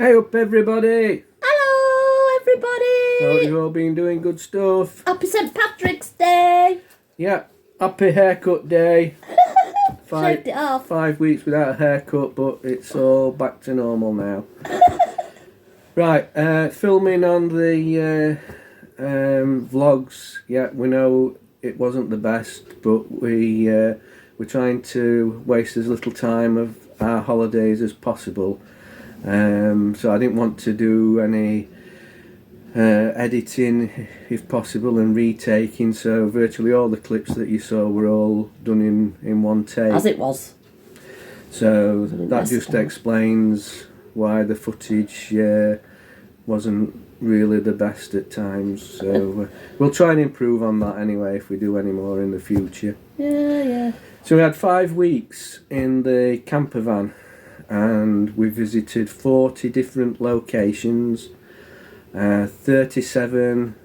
Hey up everybody! Hello everybody! Hope you've all been doing good stuff. Happy St Patrick's Day! Yeah, happy haircut day. Shaved it off. 5 weeks without a haircut, but it's all back to normal now. Right, filming on the vlogs. Yeah, we know it wasn't the best, but we're trying to waste as little time of our holidays as possible. So I didn't want to do any editing if possible and retaking, so virtually all the clips that you saw were all done in one take. As it was. So that just explains why the footage wasn't really the best at times. So we'll try and improve on that anyway if we do any more in the future. Yeah. So we had 5 weeks in the camper van and we visited 40 different locations. 37,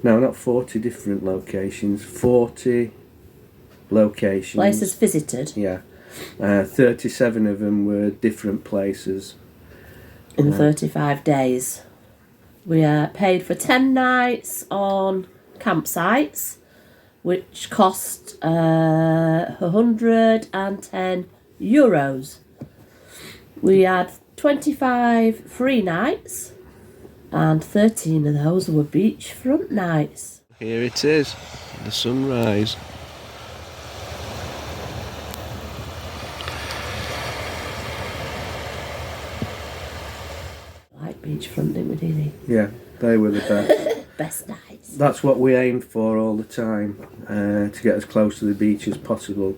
no, not 40 different locations, 40 locations. Places visited. Yeah. 37 of them were different places. In 35 days. We paid for 10 nights on campsites, which cost €110. We had 25 free nights, and 13 of those were beachfront nights. Here it is, the sunrise. Like beachfront, didn't we, Dee? Yeah, they were the best. Best nights. That's what we aimed for all the time, to get as close to the beach as possible.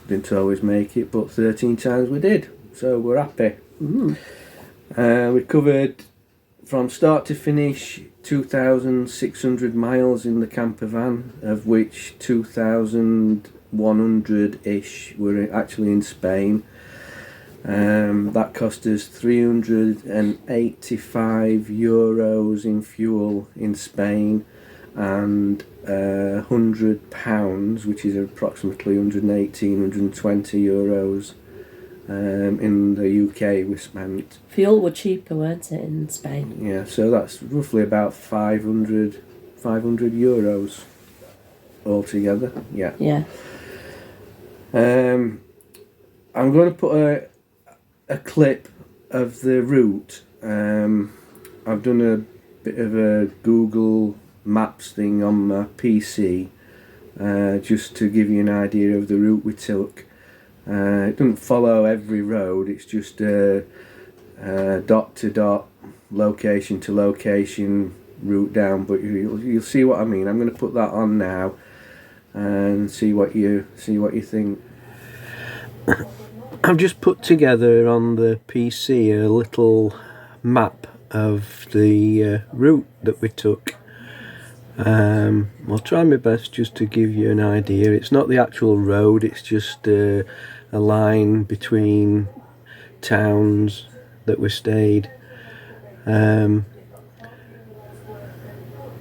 Didn't always make it, but 13 times we did, so we're happy. We covered from start to finish 2,600 miles in the camper van, of which 2,100-ish were actually in Spain. That cost us €385 in fuel in Spain, and £100, which is approximately 118, 120 euros in the UK we spent. Fuel were cheaper, weren't it, in Spain? Yeah, so that's roughly about 500 euros altogether. Yeah. I'm going to put a clip of the route. I've done a bit of a Google Maps thing on my PC, just to give you an idea of the route we took. It doesn't follow every road, it's just dot to dot, location to location route down, but you'll see what I mean. I'm going to put that on now and see what you think. I've just put together on the PC a little map of the route that we took. I'll try my best just to give you an idea. It's not the actual road, it's just a line between towns that we stayed.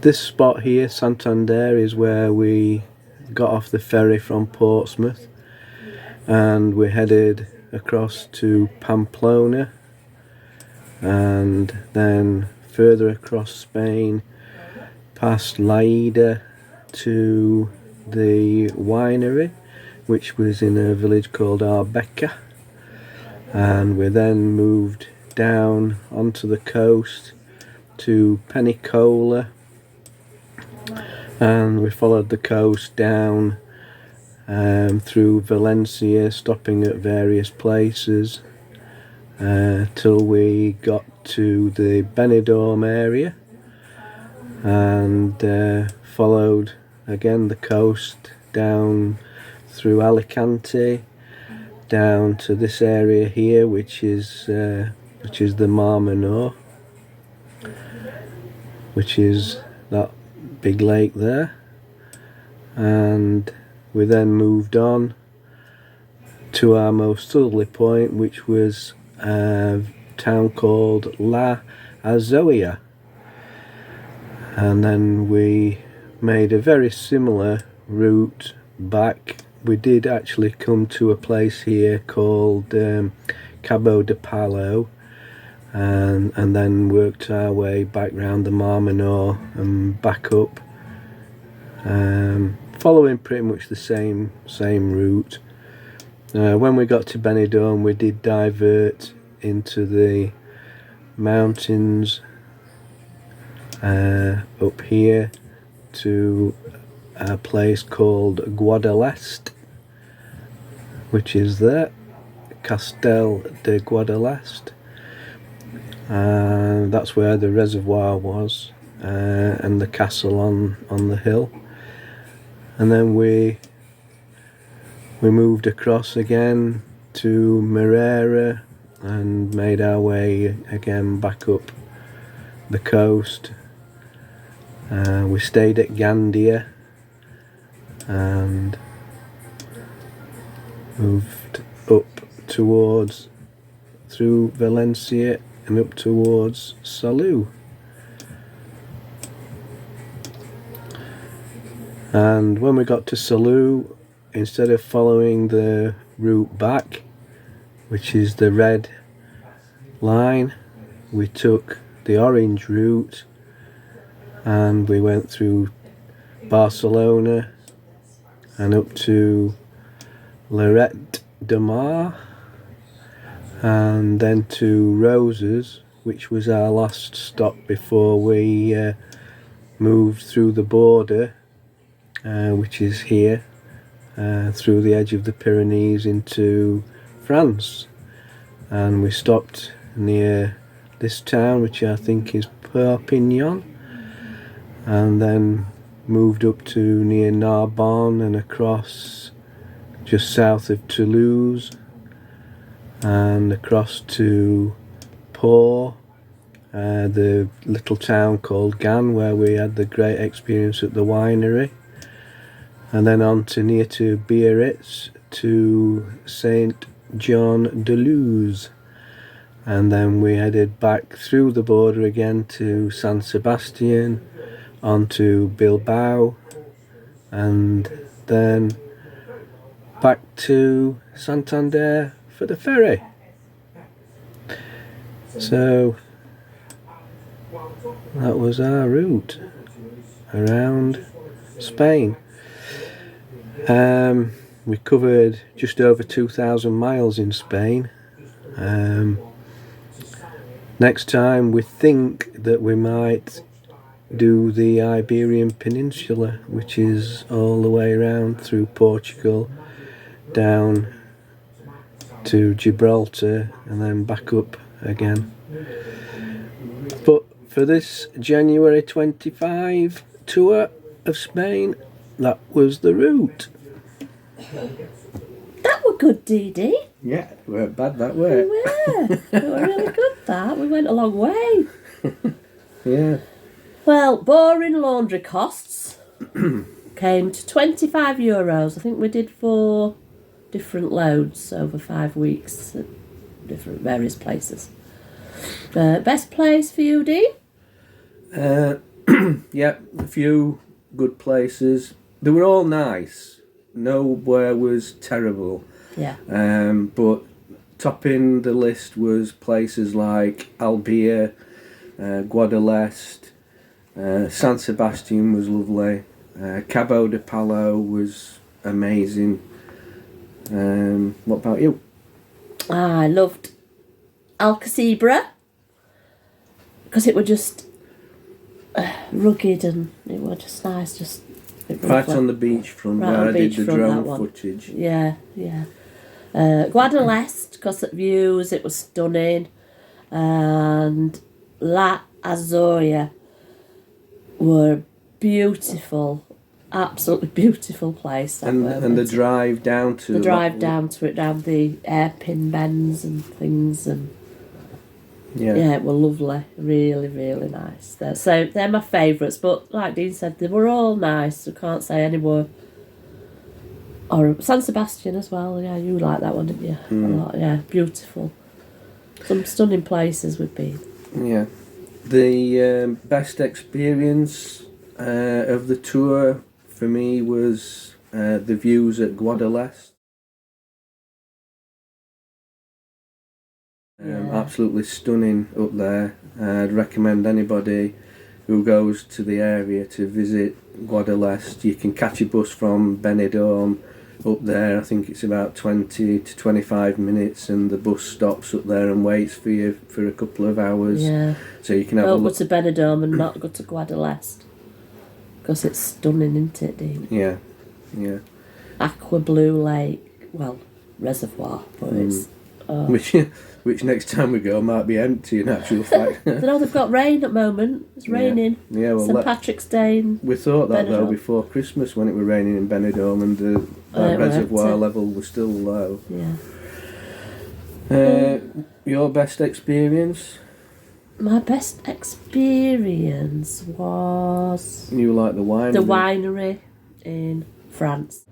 This spot here, Santander, is where we got off the ferry from Portsmouth and we headed across to Pamplona and then further across Spain past Lleida to the winery, which was in a village called Arbeca, and we then moved down onto the coast to Penicola, and we followed the coast down through Valencia, stopping at various places till we got to the Benidorm area, and followed again the coast down through Alicante down to this area here, which is the Mar Menor, which is that big lake there. And we then moved on to our most southerly point, which was a town called La Azoia, and then we made a very similar route back. We did actually come to a place here called Cabo de Palo, and then worked our way back round the Marmanor and back up, following pretty much the same route. When we got to Benidorm, we did divert into the mountains up here to a place called Guadalest, which is there, Castel de Guadalest, and that's where the reservoir was, and the castle on the hill. And then we moved across again to Merera and made our way again back up the coast. We stayed at Gandia and moved up towards, through Valencia and up towards Salou. And when we got to Salou, instead of following the route back, which is the red line, we took the orange route and we went through Barcelona and up to Lloret de Mar, and then to Roses, which was our last stop before we moved through the border, which is here, through the edge of the Pyrenees into France. And we stopped near this town, which I think is Perpignan, and then moved up to near Narbonne and across just south of Toulouse and across to Pau, the little town called Gand where we had the great experience at the winery, and then on to near to Biarritz to Saint John de Luz, and then we headed back through the border again to San Sebastian, on to Bilbao, and then back to Santander for the ferry. So that was our route around Spain. We covered just over 2,000 miles in Spain. Next time we think that we might do the Iberian Peninsula, which is all the way around through Portugal, down to Gibraltar and then back up again. But for this January 25 tour of Spain, that was the route. That were good, Dee Dee. Yeah, it weren't bad that way. We were really good, that. We went a long way. Yeah. Well, boring laundry costs came to €25. I think we did 4 different loads over 5 weeks at different various places. Best place for you, Dee? Yeah, a few good places. They were all nice. Nowhere was terrible. Yeah. But topping the list was places like Albia, Guadalest, San Sebastian was lovely, Cabo de Palo was amazing. What about you? I loved Alcacibra because it was just rugged and it was just nice. Just Right on the beachfront Right where on I the did the beachfront, that drone one. footage. Yeah. Guadalest because of views, it was stunning, and La Azoya were beautiful, absolutely beautiful place. And the drive down to down to it, down the hairpin bends and things, and yeah, it were lovely, really, really nice. So they're my favourites, but like Dean said, they were all nice. I can't say any more. Or San Sebastian as well. Yeah, you like that one, didn't you? A lot. Yeah, beautiful. Some stunning places we've been. Yeah. The best experience of the tour for me was the views at Guadalest. Yeah. Absolutely stunning up there. I'd recommend anybody who goes to the area to visit Guadalest. You can catch a bus from Benidorm up there. I think it's about 20 to 25 minutes, and the bus stops up there and waits for you for a couple of hours. Yeah. So you can have a Don't go look. to Benidorm and not go to Guadalest. Because it's stunning, isn't it, Dean? Yeah, yeah. Aqua Blue Lake. Well, reservoir, but it's... Oh. Which next time we go might be empty in actual fact. I know they've got rain at the moment. It's raining. Yeah, well, St Patrick's Day in we thought that though Benidorm. before Christmas when it were raining in Benidorm and the it reservoir worked. level was still low. Yeah. Your best experience? My best experience was You like the wine? the winery in France.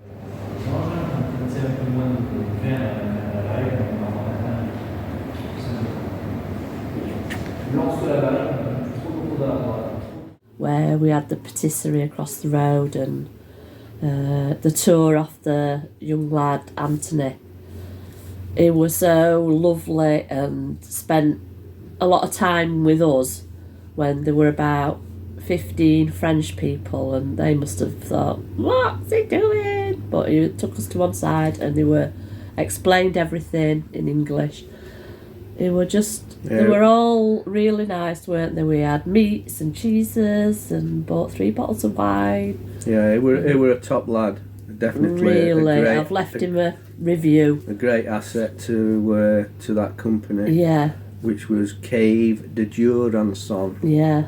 Where we had the patisserie across the road and the tour off the young lad Anthony. It was so lovely and spent a lot of time with us when there were about 15 French people, and they must have thought, what's he doing? But he took us to one side and they were explained everything in English. They were they were all really nice, weren't they? We had meats and cheeses and bought 3 bottles of wine. Yeah, it were a top lad. Definitely. Really, I've left him a review. A great asset to that company. Yeah, Which was Cave de Jurançon. yeah.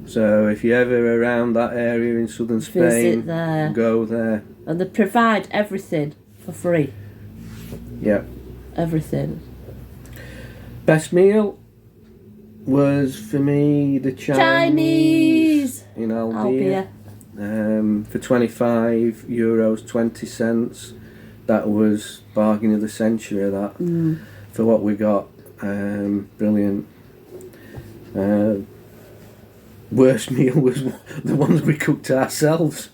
So if you're ever around that area in southern Spain, Visit there. go there. And they provide everything for free. Yeah. Everything. Best meal was for me the Chinese Chinese! in Albier. For €25, 20 cents. That was bargain of the century. That for what we got, brilliant. Worst meal was the ones we cooked ourselves.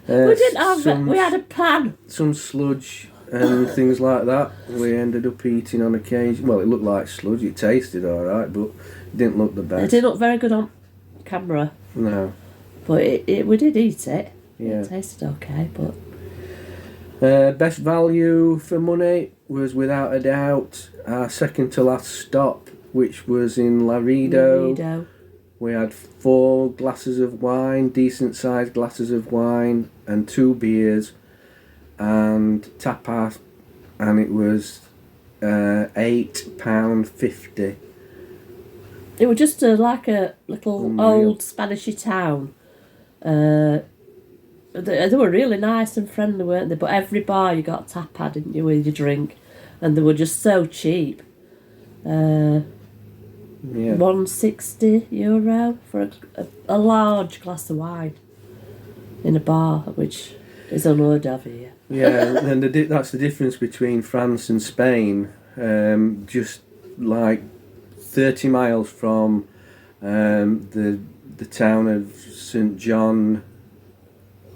We didn't have it. We had a pan. Some sludge and things like that. We ended up eating on occasion. Well, it looked like sludge. It tasted all right, but it didn't look the It best. didn't look very good on camera, No. but we did eat it. Yeah. It tasted okay, but Best value for money was without a doubt our second to last stop, which was in Laredo. Laredo. We had 4 glasses of wine, decent sized glasses of wine, and 2 beers, and tapas, and it was £8.50. It was just like a little Unreal. old Spanishy town. They were really nice and friendly, weren't they? But every bar you got a tapa, didn't you, with your drink? And they were just so cheap. Yeah. €160 for a large glass of wine in a bar, which is unheard of here. Yeah, and that's the difference between France and Spain. Just like 30 miles from the town of St John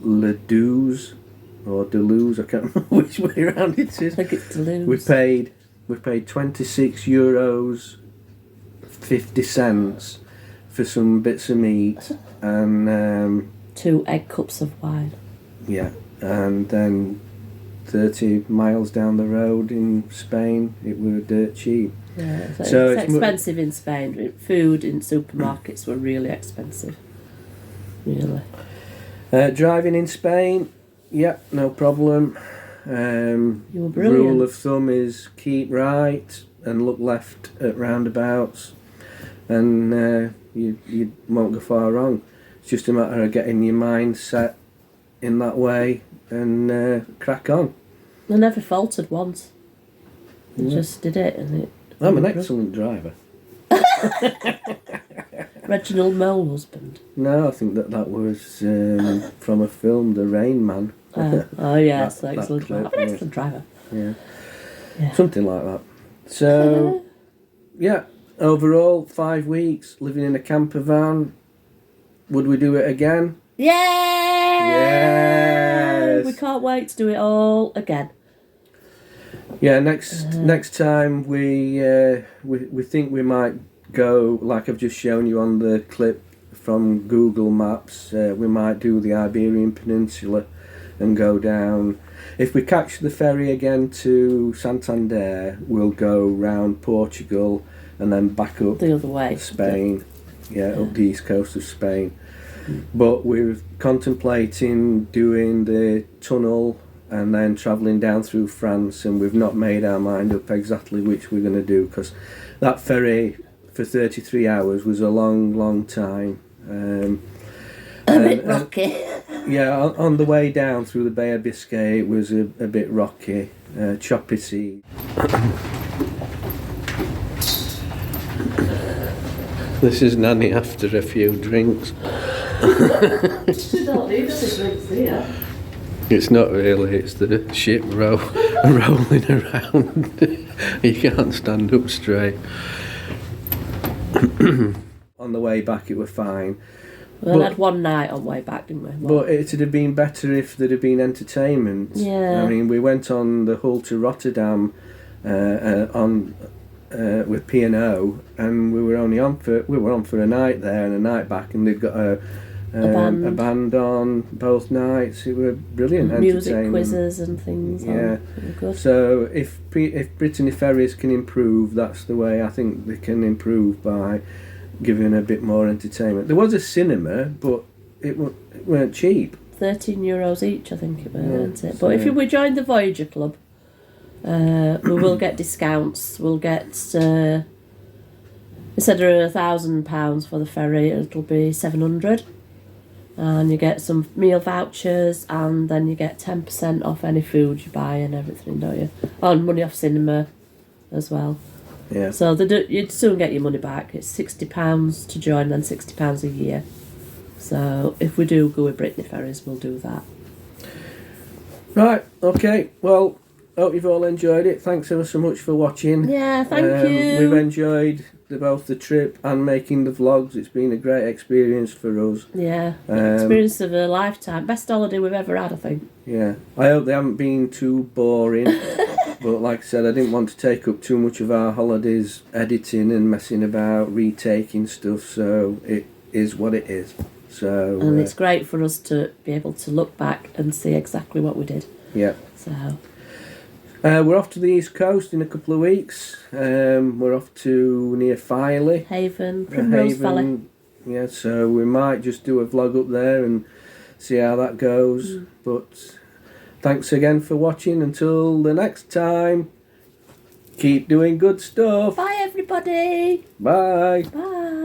Ledouze or Deleuze, I can't remember which way around it I is. think it's Toulouse. We paid €26 50 cents for some bits of meat and 2 egg cups of wine. yeah, and then 30 miles down the road in Spain it were dirt cheap. Yeah, So it's it's mu- expensive in Spain. Food in supermarkets were really expensive. Really. Driving in Spain, yeah, no problem. You were brilliant. Rule of thumb is keep right and look left at roundabouts, and you won't go far wrong. It's just a matter of getting your mind set in that way and crack on. I never faltered once. I Yeah. just did it, and it. I'm an excellent driver. Reginald Mole husband. No, I think that was from a film, The Rain Man. Oh yes, That excellent clip, driver. I'm an yeah. excellent driver. Yeah. Yeah. Something like that. So, yeah, overall, 5 weeks living in a camper van. Would we do it again? Yay! Yes. We can't wait to do it all again. Yeah, next time we think we might go, like I've just shown you on the clip from Google Maps. We might do the Iberian Peninsula and go down. If we catch the ferry again to Santander, we'll go round Portugal and then back up The other way. Spain. Yeah, up the east coast of Spain. But we're contemplating doing the tunnel and then travelling down through France, and we've not made our mind up exactly which we're going to do, because that ferry for 33 hours was a long time. A bit rocky. Yeah, on the way down through the Bay of Biscay it was a bit rocky, choppy sea. This is Nanny after a few drinks. You don't need any drinks here. It's not really, it's the ship rolling around. You can't stand up straight. On the way back it were fine. We had one night on way back, didn't we? But it'd have been better if there'd have been entertainment. Yeah. I mean, we went on the Hull to Rotterdam with P&O, and we were on for a night there and a night back, and they'd got a band on both nights. It were brilliant music entertainment. quizzes and things. Yeah. Good. So if Brittany Ferries can improve, that's the way I think they can improve, by giving a bit more entertainment. There was a cinema, but it weren't cheap. €13 each, I think it was, weren't it? So But if we join the Voyager Club, we will get discounts. We'll get instead of £1,000 for the ferry, it'll be 700, and you get some meal vouchers, and then you get 10% off any food you buy and everything, don't you? Oh, and money off cinema as well. Yeah. So you'd soon get your money back. It's £60 to join, and £60 a year. So if we do go with Brittany Ferries, we'll do that. Right. Okay. Well, hope you've all enjoyed it. Thanks ever so much for watching. Yeah, thank you. We've enjoyed both the trip and making the vlogs. It's been a great experience for us. Yeah, experience of a lifetime. Best holiday we've ever had, I think. Yeah. I hope they haven't been too boring. But like I said, I didn't want to take up too much of our holidays editing and messing about, retaking stuff. So it is what it is. So And it's great for us to be able to look back and see exactly what we did. yeah. So We're off to the East Coast in a couple of weeks. We're off to near Filey. Haven, Primrose Valley. Yeah, so we might just do a vlog up there and see how that goes. But thanks again for watching. Until the next time, keep doing good stuff. Bye, everybody. Bye. Bye.